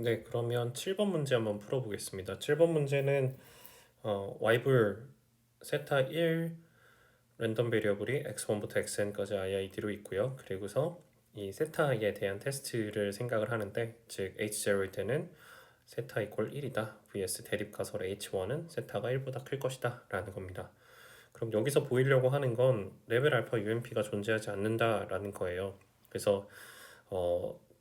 네, 그러면 7번 문제 한번 풀어보겠습니다. 7번 문제는 y불 세타 1 랜덤 베리어블이 x1부터 xn까지 iid로 있고요. 그리고서 이 세타에 대한 테스트를 생각을 하는데, 즉 h0일 때는 세타 이퀄 1이다 vs 대립 가설 h1은 세타가 1보다 클 것이다 라는 겁니다. 그럼 여기서 보이려고 하는 건 레벨 알파 UMP가 존재하지 않는다라는 거예요. 그래서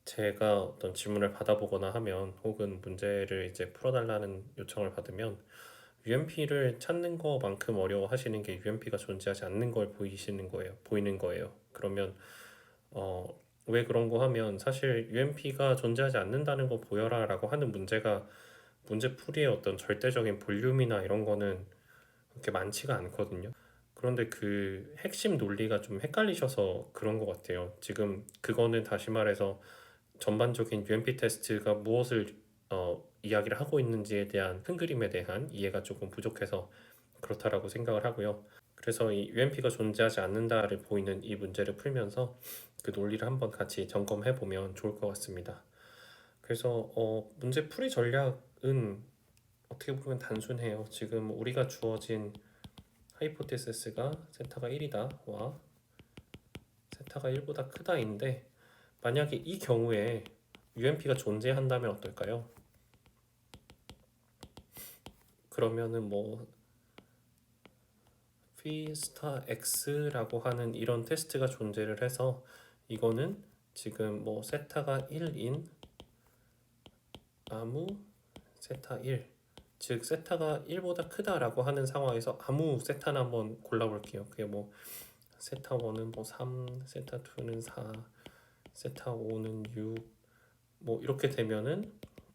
제가 어떤 질문을 받아보거나 하면, 혹은 문제를 이제 풀어달라는 요청을 받으면 UMP를 찾는 거만큼 어려워하시는 게 UMP가 존재하지 않는 걸 보이는 거예요. 그러면 왜 그런 거 하면, 사실 UMP가 존재하지 않는다는 거 보여라라고 하는 문제가 문제 풀이의 어떤 절대적인 볼륨이나 이런 거는 그렇게 많지가 않거든요. 그런데 그 핵심 논리가 좀 헷갈리셔서 그런 것 같아요. 지금 그거는 다시 말해서 전반적인 UMP 테스트가 무엇을 이야기를 하고 있는지에 대한 큰 그림에 대한 이해가 조금 부족해서 그렇다라고 생각을 하고요. 그래서 이 UMP가 존재하지 않는다를 보이는 이 문제를 풀면서 그 논리를 한번 같이 점검해 보면 좋을 것 같습니다. 그래서 문제 풀이 전략은 어떻게 보면 단순해요. 지금 우리가 주어진 하이포테시스가 세타가 1이다와 세타가 1보다 크다인데, 만약에 이 경우에 UMP가 존재한다면 어떨까요? 그러면은 뭐 V 스타 X라고 하는 이런 테스트가 존재를 해서, 이거는 지금 뭐 세타가 1인 아무 세타 1, 즉 세타가 1보다 크다라고 하는 상황에서 아무 세타나 한번 골라볼게요. 그게 뭐 세타 1은 뭐 3, 세타 2는 4, 세타 5는 6, 뭐 이렇게 되면은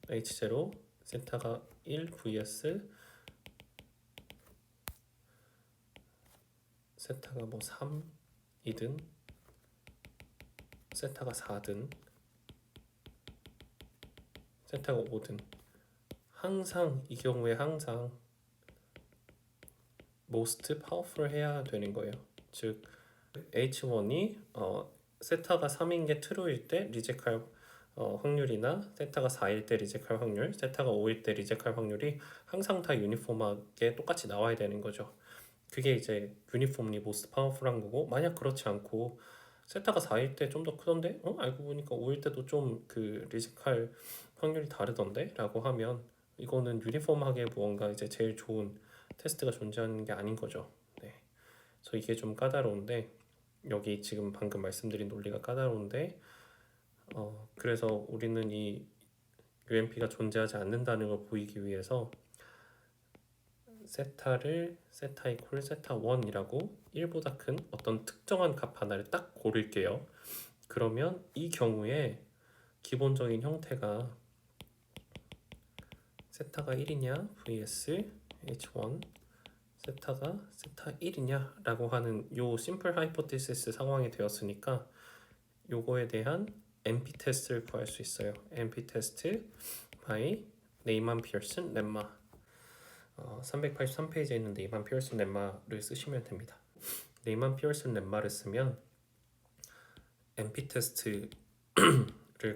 H0 세타가 1 vs 세타가 뭐 3이든 세타가 4든 세타가 5든, 항상 이 경우에 항상 most powerful 해야 되는 거예요. 즉 H1이 세타가 3인 게 true일 때 리젝할 확률이나 세타가 4일 때 리젝할 확률, 세타가 5일 때 리젝할 확률이 항상 다 유니폼하게 똑같이 나와야 되는 거죠. 그게 이제 유니폼리 most powerful한 거고, 만약 그렇지 않고 세타가 4일 때 좀 더 크던데 알고 보니까 5일 때도 좀 그 리스크할 확률이 다르던데 라고 하면, 이거는 유니폼하게 무언가 이제 제일 좋은 테스트가 존재하는 게 아닌 거죠. 네. 그래서 이게 좀 까다로운데, 여기 지금 방금 말씀드린 논리가 까다로운데, 그래서 우리는 이 UMP가 존재하지 않는다는 걸 보이기 위해서 세타를 세타 이퀄 세타 1이라고 1보다 큰 어떤 특정한 값 하나를 딱 고를게요. 그러면 이 경우에 기본적인 형태가 세타가 1이냐 vs h1 세타가 세타 1이냐 라고 하는 요 심플 하이포테시스 상황이 되었으니까, 요거에 대한 NP 테스트를 구할 수 있어요. NP 테스트 by 네이만 피어슨 렘마. 383페이지에 있는 네이만 피어슨 렘마를 쓰시면 됩니다. 네이만 피어슨 렘마를 쓰면 NP 테스트를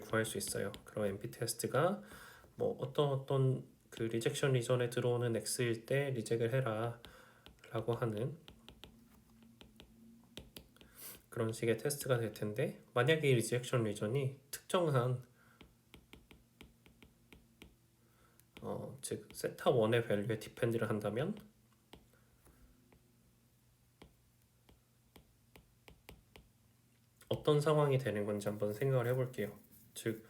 구할 수 있어요. 그럼 NP 테스트가 뭐 어떤 그 리젝션 리전에 들어오는 x일 때 리젝을 해라 라고 하는 그런 식의 테스트가 될 텐데, 만약에 이 리젝션 리전이 특정한 즉 세타 1의 밸류에 디펜드를 한다면, 어떤 상황이 되는 건지 한번 생각을 해볼게요. 즉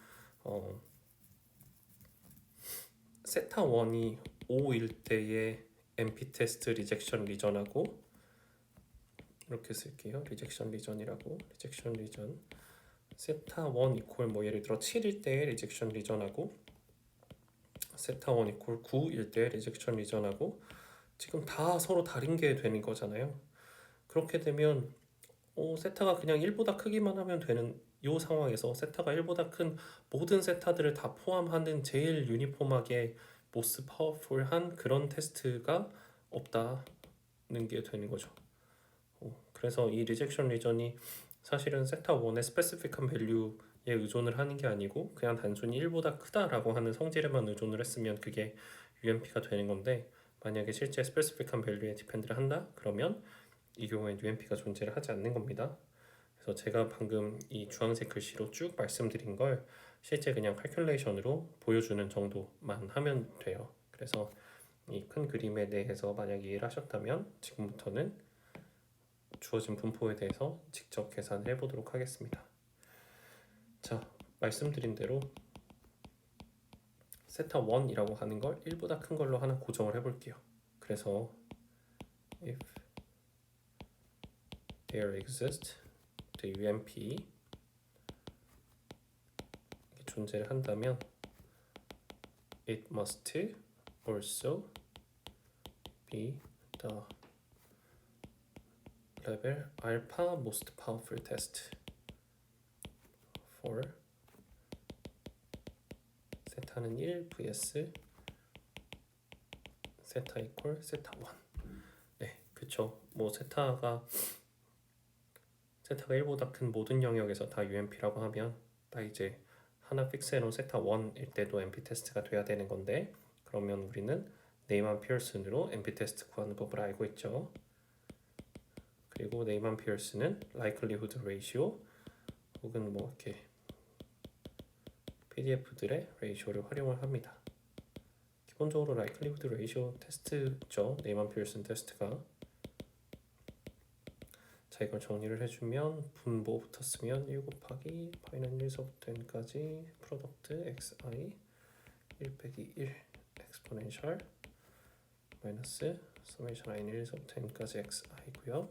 세타 1이 5일 때의 NP 테스트 리젝션 리전하고, 이렇게 쓸게요. 리젝션 리전이라고. 리젝션 리전 세타 1 이퀄 뭐 예를 들어 7일 때의 리젝션 리전하고, 세타 1 이퀄 9일 때 리젝션 리전하고, 지금 다 서로 다른 게 되는 거잖아요. 그렇게 되면 세타가 그냥 1보다 크기만 하면 되는 이 상황에서, 세타가 1보다 큰 모든 세타들을 다 포함하는 제일 유니폼하게 모스 파워풀한 그런 테스트가 없다는 게 되는 거죠. 그래서 이 리젝션 리전이 사실은 세타 1의 스페시픽한 밸류 의존을 하는 게 아니고 그냥 단순히 1보다 크다라고 하는 성질에만 의존을 했으면 그게 UMP가 되는 건데, 만약에 실제 스페시픽한 밸류에 디펜드를 한다? 그러면 이 경우엔 UMP가 존재를 하지 않는 겁니다. 그래서 제가 방금 이 주황색 글씨로 쭉 말씀드린 걸 실제 그냥 칼큘레이션으로 보여주는 정도만 하면 돼요. 그래서 이 큰 그림에 대해서 만약 이해를 하셨다면 지금부터는 주어진 분포에 대해서 직접 계산을 해보도록 하겠습니다. 자, 말씀드린 대로 세타 1이라고 하는 걸 1보다 큰 걸로 하나 고정을 해볼게요. 그래서 if there exists the UMP 존재를 한다면 it must also be the level alpha most powerful test for 세타는 1 vs 세타 equal 세타 1. 네, 그쵸. 뭐 세타가 1보다 큰 모든 영역에서 다 UMP라고 하면 딱 이제 하나 픽스해놓은 세타 1일 때도 MP 테스트가 돼야 되는 건데, 그러면 우리는 네이만 피어슨으로 MP 테스트 구하는 법을 알고 있죠. 그리고 네이만 피어슨은 likelihood ratio 혹은 뭐 이렇게 PDF들의 레이쇼를 활용을 합니다. 기본적으로 likelihood ratio 테스트죠. 네이만 피어슨 테스트가. 자, 이걸 정리를 해주면 분모부터 쓰면 1 곱하기 파이는 1서부터 n까지 프로덕트 xi 1 빼기 1 엑스포넨셜 마이너스 서메이션 i는 1서부터 n까지 xi고요.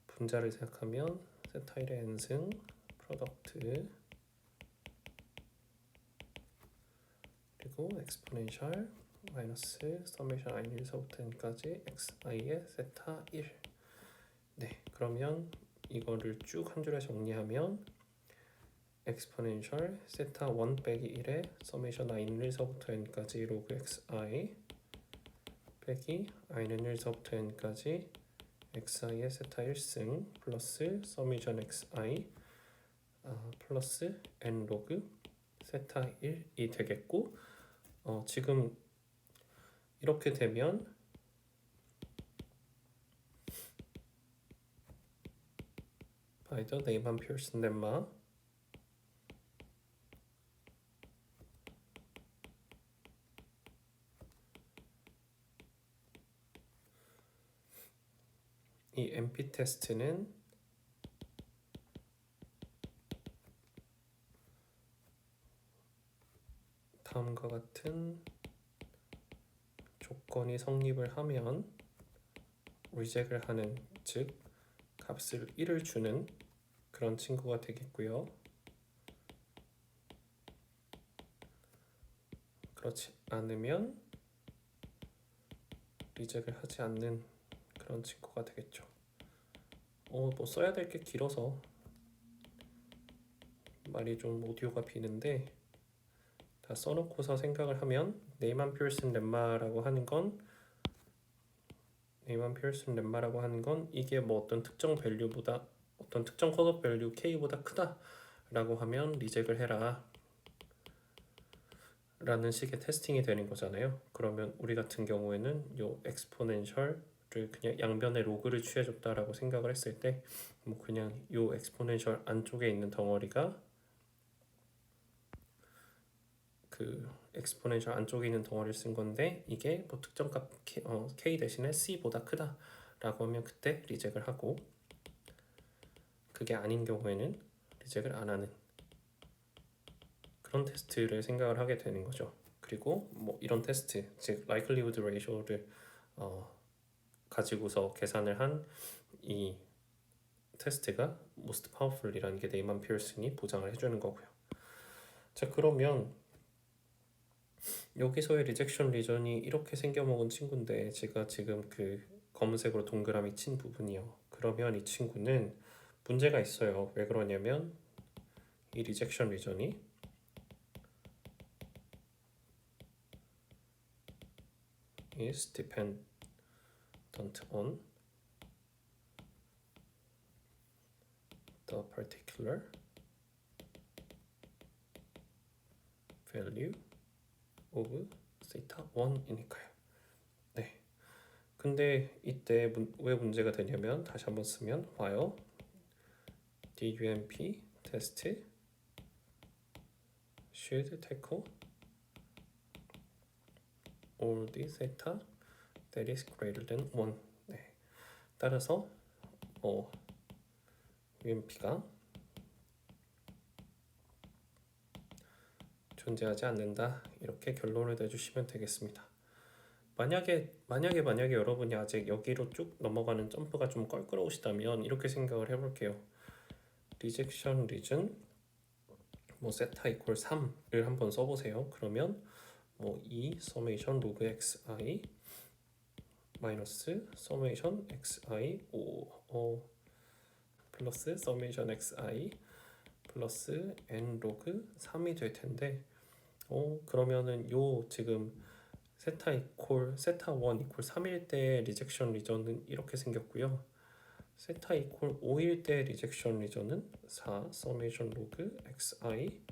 분자를 생각하면 세타 1의 n승 프로덕트 그리고 엑스포넨셜 마이너스 서메이션 i는 1서부터 n까지 xi의 세타 1. 네, 그러면 이거를 쭉 한 줄에 정리하면 엑스포넨셜 세타 1 빼기 1의 서메이션 i는 1서부터 n까지 로그 xi 빼기 i는 1서부터 n까지 xi의 세타 1승 플러스 서메이션 xi 플러스 n 로그 세타 1이 되겠고, 지금 이렇게 되면 by the 네이만 피어슨 렘마 이 MP 테스트는 다음과 같은 조건이 성립을 하면 리젝을 하는, 즉 값을 1을 주는 그런 친구가 되겠고요. 그렇지 않으면 리젝을 하지 않는 그런 친구가 되겠죠. 뭐 써야 될 게 길어서 말이 좀 오디오가 비는데, 다 써놓고서 생각을 하면 네이만 피어슨 렘마라고 하는 건 이게 뭐 어떤 특정 밸류보다 어떤 특정 컷오프 밸류 k보다 크다라고 하면 리젝을 해라 라는 식의 테스팅이 되는 거잖아요. 그러면 우리 같은 경우에는 요 엑스포넨셜을 그냥 양변의 로그를 취해줬다라고 생각을 했을 때, 뭐 그냥 요 엑스포넨셜 안쪽에 있는 덩어리가 그 엑스포넨셜 안쪽에 있는 덩어리를 쓴 건데, 이게 뭐 특정 값 k 대신에 c보다 크다라고 하면 그때 리젝을 하고, 그게 아닌 경우에는 리젝을 안 하는 그런 테스트를 생각을 하게 되는 거죠. 그리고 뭐 이런 테스트, 즉 likelihood ratio를 가지고서 계산을 한 이 테스트가 most powerful이라는 게 네이만 피어슨이 보장을 해주는 거고요. 자, 그러면 여기서의 리젝션 리전이 이렇게 생겨먹은 친구인데, 제가 지금 그 검은색으로 동그라미 친 부분이요. 그러면 이 친구는 문제가 있어요. 왜 그러냐면 이 리젝션 리전이 is dependent on the particular value of theta 1이니까요. 네. 근데 이때 왜 문제가 되냐면 다시 한번 쓰면 while the UMP test should tackle all the theta that is greater than 1. 네. 따라서 UMP가 존재하지 않는다. 이렇게 결론을 내주시면 되겠습니다. 만약에 여러분이 아직 여기로 쭉 넘어가는 점프가 좀 껄끄러우시다면 이렇게 생각을 해볼게요. 리젝션 리전 뭐 세타 이퀄 3을 한번 써보세요. 그러면 뭐 2 서메이션 로그 xi 마이너스 서메이션 xi 5 플러스 서메이션 xi 플러스 n 로그 3이 될 텐데 그러면은 요 지금 세타 1 이퀄 3일 때 리젝션 리전은 이렇게 생겼고요. 세타 이퀄 5일 때 리젝션 리전은 4 서메이션 로그 xi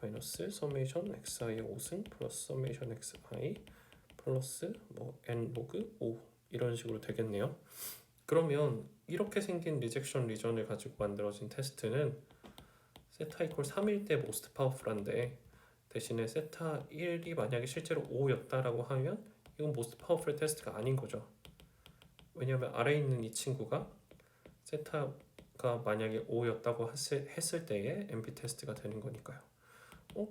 마이너스 서메이션 xi의 5승 플러스 서메이션 xi 플러스 뭐 n 로그 5 이런 식으로 되겠네요. 그러면 이렇게 생긴 리젝션 리전을 가지고 만들어진 테스트는 세타 이퀄 3일 때 모스트 파워풀한데 대신에 세타 1이 만약에 실제로 5였다라고 하면 이건 모스트 파워풀 테스트가 아닌 거죠. 왜냐하면 아래에 있는 이 친구가 세타가 만약에 5였다고 했을 때의 MP 테스트가 되는 거니까요.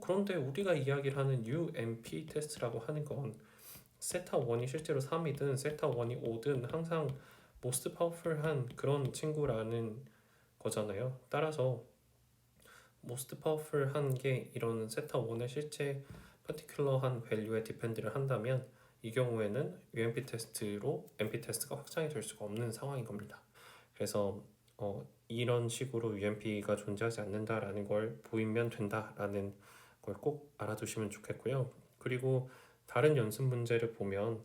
그런데 우리가 이야기를 하는 UMP 테스트라고 하는 건 세타 1이 실제로 3이든 세타 1이 5든 항상 모스트 파워풀한 그런 친구라는 거잖아요. 따라서 모스트 파워풀한 게 이런 세타 1의 실제 파티큘러한 밸류에 디펜드를 한다면 이 경우에는 UMP 테스트로 MP 테스트가 확장이 될 수가 없는 상황인 겁니다. 그래서 이런 식으로 UMP가 존재하지 않는다라는 걸 보이면 된다라는 걸 꼭 알아두시면 좋겠고요. 그리고 다른 연습 문제를 보면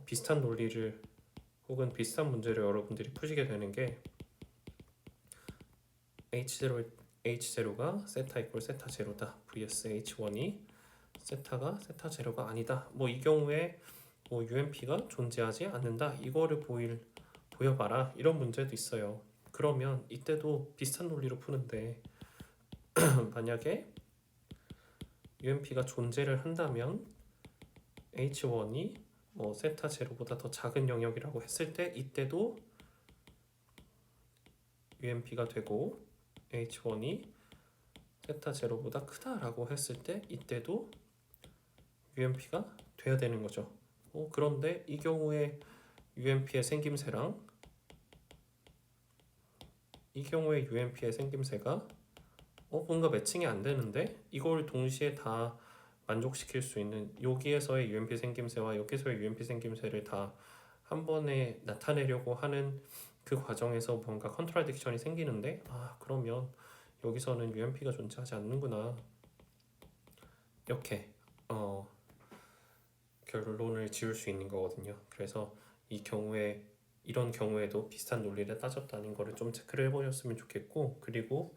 비슷한 논리를 혹은 비슷한 문제를 여러분들이 푸시게 되는 게 H0가 세타 이퀄 세타 제로다 vs H1이 세타가 세타 제로가 아니다. 뭐 이 경우에 뭐 UMP가 존재하지 않는다. 이거를 보여봐라. 이런 문제도 있어요. 그러면 이때도 비슷한 논리로 푸는데 만약에 UMP가 존재를 한다면 H1이 뭐 세타 제로보다 더 작은 영역이라고 했을 때 이때도 UMP가 되고 H1이 세타 제로보다 크다라고 했을 때 이때도 UMP가 돼야 되는 거죠. 그런데 이 경우에 UMP의 생김새랑 이 경우에 UMP의 생김새가 뭔가 매칭이 안 되는데 이걸 동시에 다 만족시킬 수 있는 여기에서의 UMP 생김새와 여기서의 UMP 생김새를 다 한 번에 나타내려고 하는 그 과정에서 뭔가 컨트라딕션이 생기는데 그러면 여기서는 UMP가 존재하지 않는구나 이렇게 결론을 지을 수 있는 거거든요. 그래서 이런 경우에도 비슷한 논리를 따졌다는 거를 좀 체크를 해보셨으면 좋겠고 그리고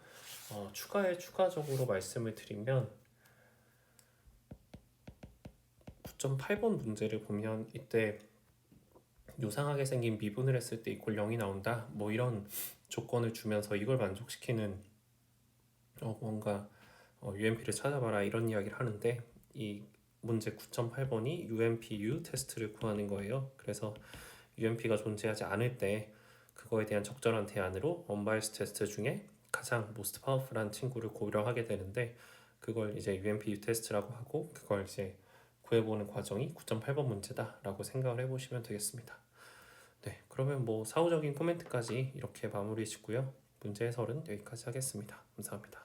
추가적으로 말씀을 드리면 9.8번 문제를 보면 이때 요상하게 생긴 미분을 했을 때 이퀄 0이 나온다 뭐 이런 조건을 주면서 이걸 만족시키는 뭔가 UMP를 찾아봐라 이런 이야기를 하는데 이 문제 9.8번이 UMPU 테스트를 구하는 거예요. 그래서 UMP가 존재하지 않을 때 그거에 대한 적절한 대안으로 언바이스 테스트 중에 가장 모스트 파워풀한 친구를 고려하게 되는데 그걸 이제 UMPU 테스트라고 하고 그걸 이제 구해보는 과정이 9.8번 문제다라고 생각을 해보시면 되겠습니다. 네, 그러면 뭐 사후적인 코멘트까지 이렇게 마무리 짓고요. 문제 해설은 여기까지 하겠습니다. 감사합니다.